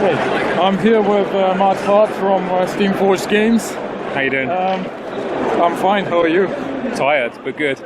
Okay, I'm here with Mat Hart from Steamforged Games. How you doing? I'm fine, how are you? Tired, but good.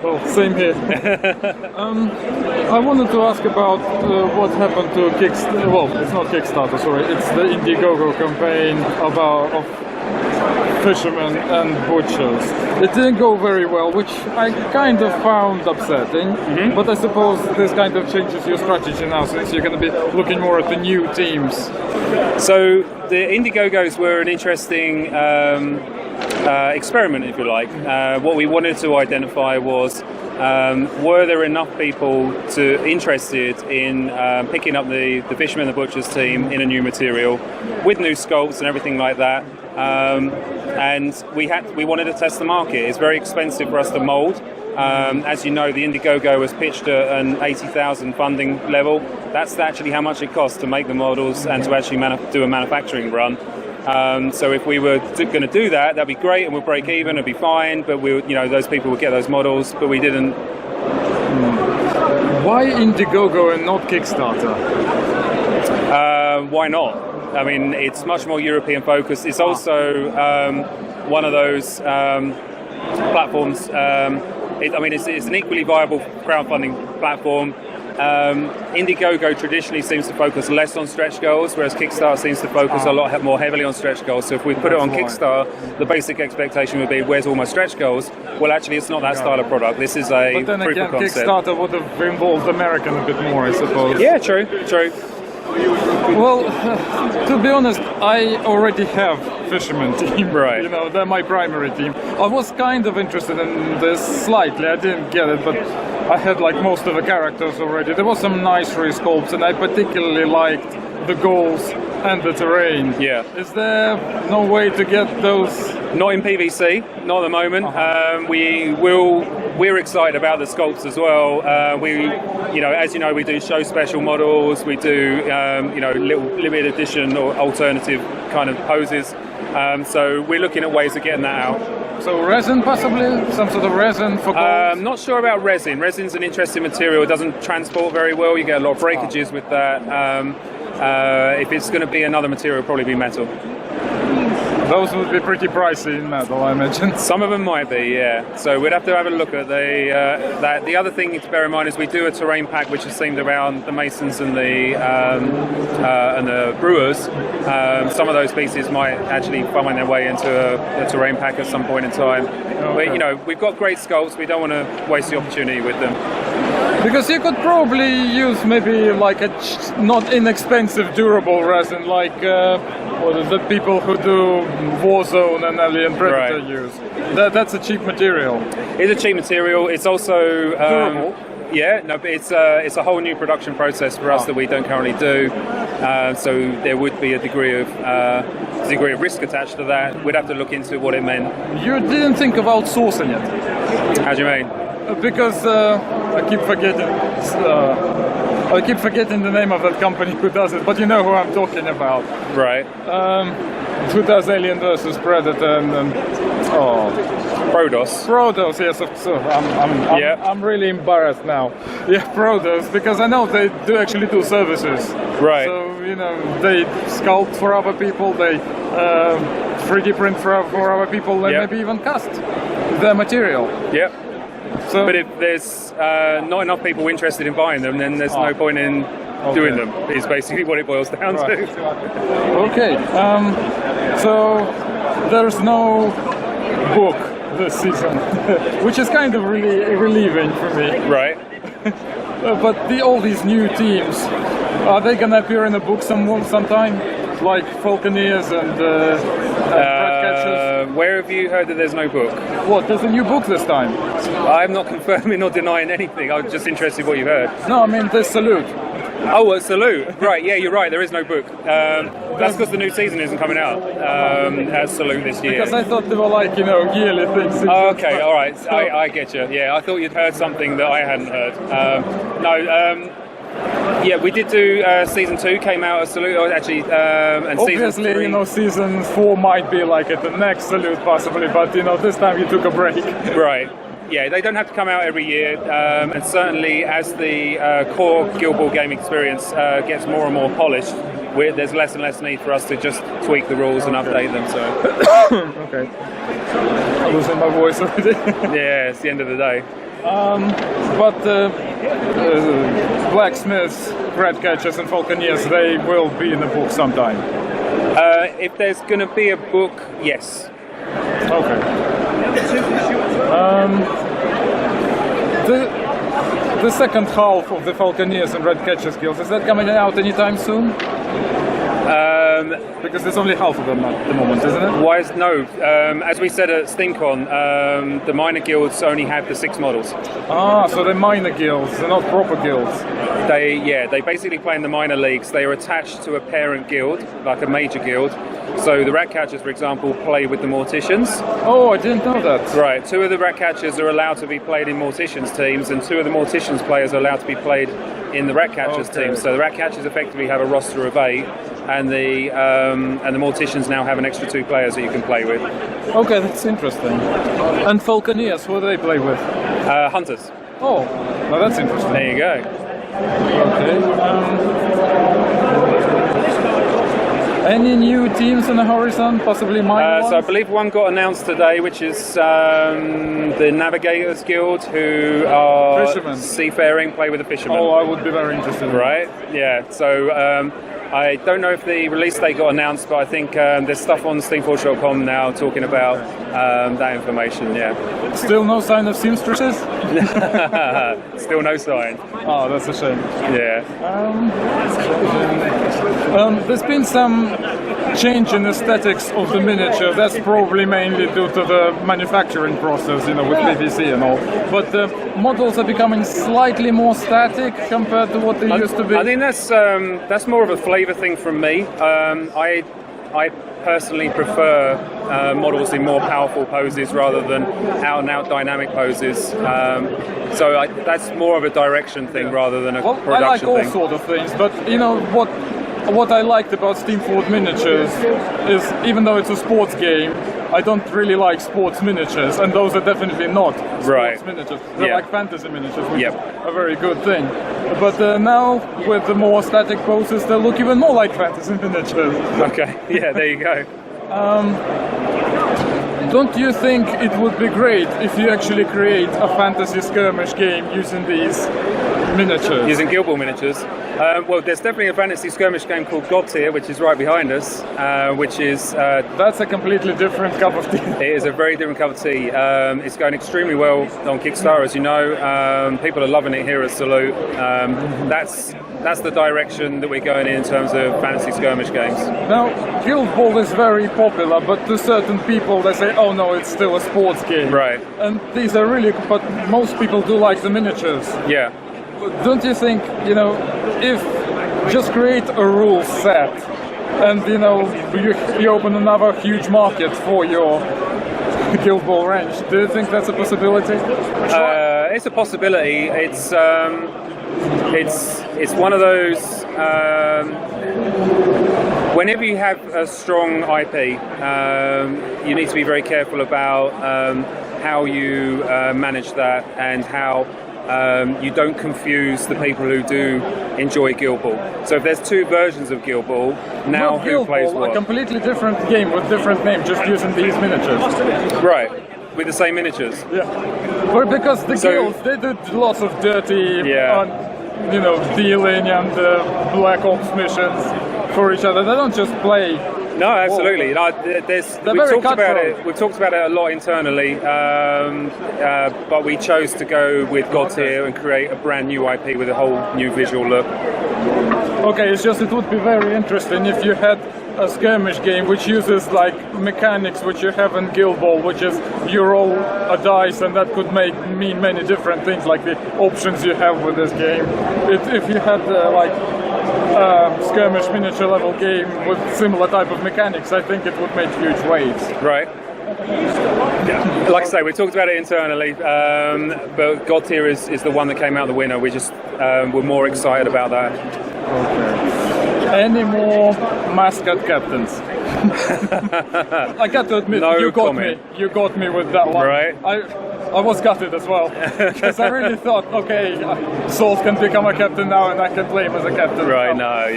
Well, same here. I wanted to ask about what happened to Kickstarter. Well, it's not Kickstarter, sorry. It's the Indiegogo campaign of fishermen and butchers. It didn't go very well, which I kind of found upsetting. But I suppose this kind of changes your strategy now, since you're going to be looking more at the new teams. So the Indiegogos were an interesting experiment, if you like. What we wanted to identify was were there enough people interested in picking up the Fisherman and the Butchers team in a new material with new sculpts and everything like that. And we wanted to test the market. It's very expensive for us to mould. As you know, the Indiegogo was pitched at an 80,000 funding level. That's actually how much it costs to make the models and to actually do a manufacturing run. So if we were going to do that, that'd be great, and we'll break even, it'd be fine. But those people would get those models, but we didn't. Why Indiegogo and not Kickstarter? Why not? I mean, it's much more European focused. It's also one of those platforms. It's an equally viable crowdfunding platform. Indiegogo traditionally seems to focus less on stretch goals, whereas Kickstarter seems to focus a lot more heavily on stretch goals. So if we put it on Kickstarter, the basic expectation would be, where's all my stretch goals? Well, actually, it's not that style of product. This is a But then proof again, of concept. Kickstarter would have involved American a bit more, I suppose. Yeah, true. Well, to be honest, I already have Fisherman team. Right. They're my primary team. I was kind of interested in this slightly. I didn't get it, but I had like most of the characters already. There was some nice resculpts, and I particularly liked the goals and the terrain. Yeah. Is there no way to get those? Not in PVC, not at the moment. We're excited about the sculpts as well. As you know, we do show special models. We do, little limited edition or alternative kind of poses. So we're looking at ways of getting that out. So resin, possibly? Some sort of resin for gold? Not sure about resin. Resin's an interesting material. It doesn't transport very well. You get a lot of breakages with that. If it's going to be another material, it'll probably be metal. Those would be pretty pricey in metal, I imagine. Some of them might be, yeah. So we'd have to have a look at that. The other thing to bear in mind is we do a terrain pack which is themed around the masons and the brewers. Some of those pieces might actually find their way into a terrain pack at some point in time. Okay. But, we've got great sculpts. We don't want to waste the opportunity with them. Because you could probably use maybe like a not inexpensive durable resin, like the people who do Warzone and Alien Predator use. That's a cheap material. It's a cheap material. It's also durable. Yeah, no, but it's a whole new production process for us that we don't currently do. So there would be a degree of risk attached to that. We'd have to look into what it meant. You didn't think of outsourcing it? How do you mean? Because I keep forgetting the name of that company who does it, but you know who I'm talking about. Right. Who does Alien vs Predator and Prodos. Prodos, yes. So I'm really embarrassed now. Yeah, Prodos, because I know they do actually do services. Right. So they sculpt for other people, they 3D print for other people, they maybe even cast their material. Yep. So, but if there's not enough people interested in buying them, then there's no point in doing them. Is basically what it boils down to. Okay. So there's no book this season, which is kind of really relieving for me. Right. But all these new teams, are they gonna appear in a book sometime? Like Falconeers and Catchers? Where have you heard that there's no book? What, there's a new book this time? I'm not confirming or denying anything. I'm just interested in what you heard. No, I mean there's Salute. Oh, a Salute. Right, yeah, you're right. There is no book. That's because the new season isn't coming out at Salute this year. Because I thought they were like, yearly things. Oh, okay, all right. I get you. Yeah, I thought you'd heard something that I hadn't heard. Yeah, we did do season 2 came out as Salute actually, and obviously, season 3. Season 4 might be like at the next Salute possibly, but this time you took a break. Right. Yeah, they don't have to come out every year, and certainly as the core Guild Ball game experience gets more and more polished, there's less and less need for us to just tweak the rules and update them. So Okay. I'm losing my voice already. yeah, it's the end of the day. But blacksmiths, red catchers, and falconeers, they will be in the book sometime. If there's going to be a book, yes. Okay. The second half of the falconeers and red catchers guilds, is that coming out anytime soon? Because there's only half of them at the moment, isn't it? Why is no? As we said at SteamCon, the minor guilds only have the 6 models. Ah, so they're minor guilds, they're not proper guilds. They basically play in the minor leagues. They are attached to a parent guild, like a major guild. So the rat catchers, for example, play with the morticians. Oh, I didn't know that. Right, 2 of the rat catchers are allowed to be played in morticians teams, and 2 of the morticians players are allowed to be played in the rat catchers teams. So the rat catchers effectively have a roster of 8, and the morticians now have an extra 2 players that you can play with. Okay, that's interesting. And falconeers, who do they play with? Hunters. Oh, well, that's interesting. There you go. Okay. Any new teams on the horizon? Possibly minor ones? So I believe one got announced today, which is the Navigators Guild, who are Fishermen. seafaring, play with the fishermen. Oh, I would be very interested. Right? Yeah. So I don't know if the release date got announced, but I think there's stuff on Steamforged.com now talking about that information. Yeah. Still no sign of seamstresses? Still no sign. Oh, that's a shame. Yeah. There's been some change in aesthetics of the miniature. That's probably mainly due to the manufacturing process, with PVC and all. But the models are becoming slightly more static compared to what they used to be. I think that's more of a flavour thing from me. I personally prefer models in more powerful poses rather than out-and-out dynamic poses. So that's more of a direction thing rather than a production thing. I like all sort of things, but what I liked about Steamforged miniatures is, even though it's a sports game, I don't really like sports miniatures, and those are definitely not sports miniatures. They're like fantasy miniatures, which is a very good thing. But now, with the more static poses, they look even more like fantasy miniatures. Okay, yeah, there you go. Don't you think it would be great if you actually create a fantasy skirmish game using these miniatures? Using Guild Ball miniatures? Well, there's definitely a fantasy skirmish game called God Tier, which is right behind us, which is... That's a completely different cup of tea. It is a very different cup of tea. It's going extremely well on Kickstarter, as you know. People are loving it here at Salute. That's the direction that we're going in terms of fantasy skirmish games. Now, Guild Ball is very popular, but to certain people they say, oh no, it's still a sports game. Right. And these are really... But most people do like the miniatures. Yeah. Don't you think, if just create a rule set and, you open another huge market for your Guild Ball range, do you think that's a possibility? It's a possibility. It's one of those... whenever you have a strong IP, you need to be very careful about how you manage that and how you don't confuse the people who do enjoy Guild Ball. So if there's 2 versions of Guild Ball, now who plays what? A completely different game with different names, just using these miniatures. Right, with the same miniatures. Yeah. Well, because the guilds, they do lots of dirty, dealing and Black Ops missions for each other. They don't just play. No, absolutely. We've talked about it a lot internally, but we chose to go with God Tier and create a brand new IP with a whole new visual look. Okay, it's just it would be very interesting if you had a skirmish game which uses like mechanics which you have in Guild Ball, which is you roll a dice and that could mean many different things, like the options you have with this game. If you had skirmish miniature level game with similar type of mechanics, I think it would make huge waves. Right. Yeah. Like I say, we talked about it internally, but God Tier is the one that came out the winner. We just were more excited about that. Okay. Any more mascot captains? I got to admit, no you got comment. me. You got me with that one. Right. I was gutted as well, because I really thought, okay, Salt can become a captain now and I can play him as a captain. Right, now.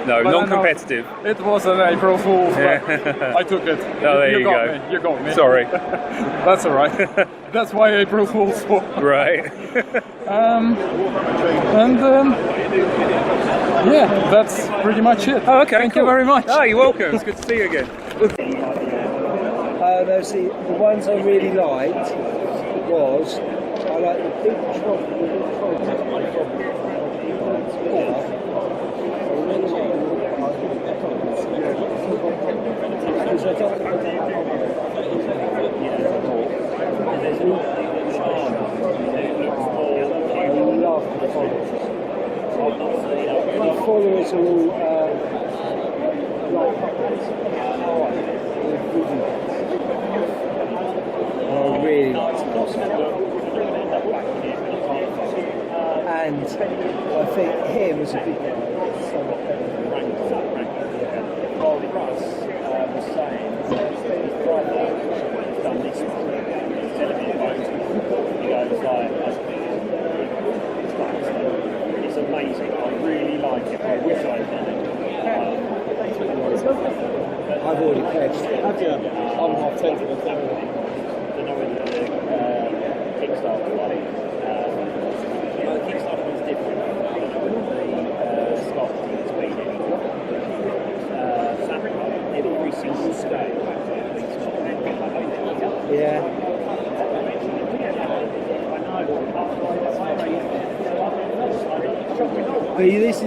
no, But non-competitive. It was an April Fool's, but I took it. Oh, there you got go. Me. You got me. Sorry. That's all right. That's why April Fool's for. Right. Yeah, that's pretty much it. Oh, okay, Thank cool. you very much. Oh, you're welcome. It's good to see you again. No, see, the ones I really liked was I like the big trophy. Because I don't love the followers. The followers are all like puppets. I really liked it. And I think him as a big one. Russ was saying that his brother done this one. He's telling me about it. He goes like, it's amazing. I really like it. I wish I'd done it. I've already pledged. I'm half tempted to do it. I know in the Kickstarter one. The Kickstarter one's different. I don't know whether the Scott has been in. Every single scale. Yeah. But this is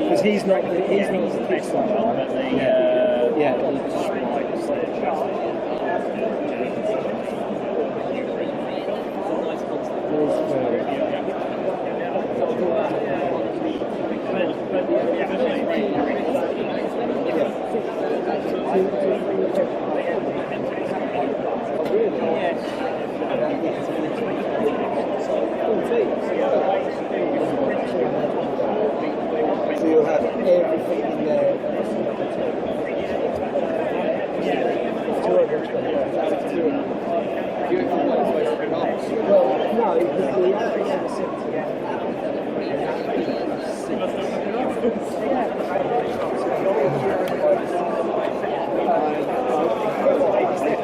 because he's not the Kickstarter. Yeah. So you'll have everything in there. Well, no, because the average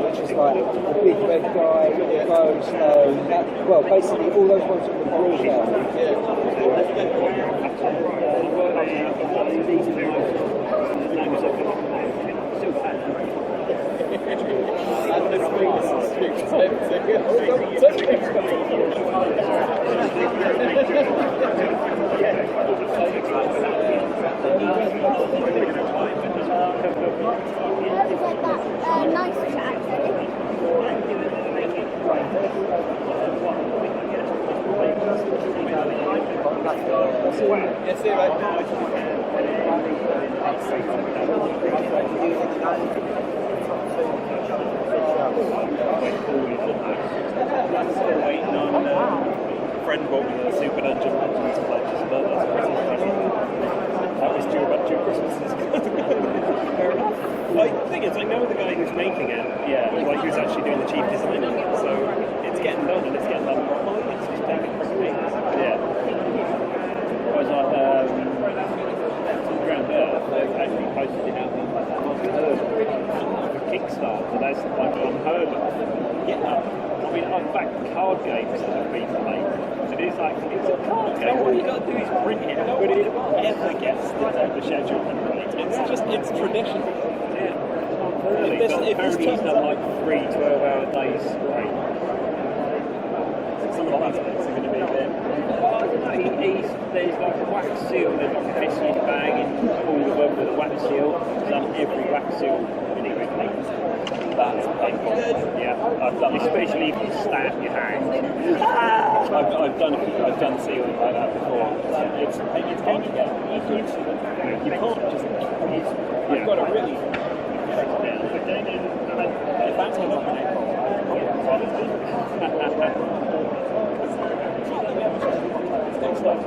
which is like the big red guy, the goes, well, basically all those ones from the blue belt. Nice chat. Friend bought me the Super Dungeon Legends pledges, but that's pretty funny. That was due about 2 Christmases. Fair enough. Like, the thing is, I know the guy who's making it, like who's actually doing the chief design of it, so it's getting done and it's getting done properly. It's just taking pretty yeah. Whereas around there, they've actually posted it out there like that. For Kickstarter, that's like unheard of. Yeah. I mean, I've backed card games that have been played. It is like, it's a card game. All you got to do is print it. Nobody ever gets the schedule. It's tradition. Yeah. Really. If he's done like 3 12-hour days straight, some of the last bits are going to be a bit. There's like a wax seal, there's like a fishing bag in all of them with a wax seal. I've done every wax seal anyway. That's painful. Yeah, I've done, especially if you stab your hand. I've done sealing like that before. It's hard to get. You can't just. You've got to really. If that takes like an April, next up.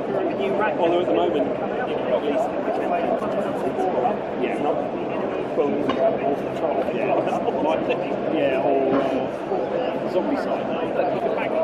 You're a new rank. Although at the moment, you can at least not Quills Control, or Zombie Side.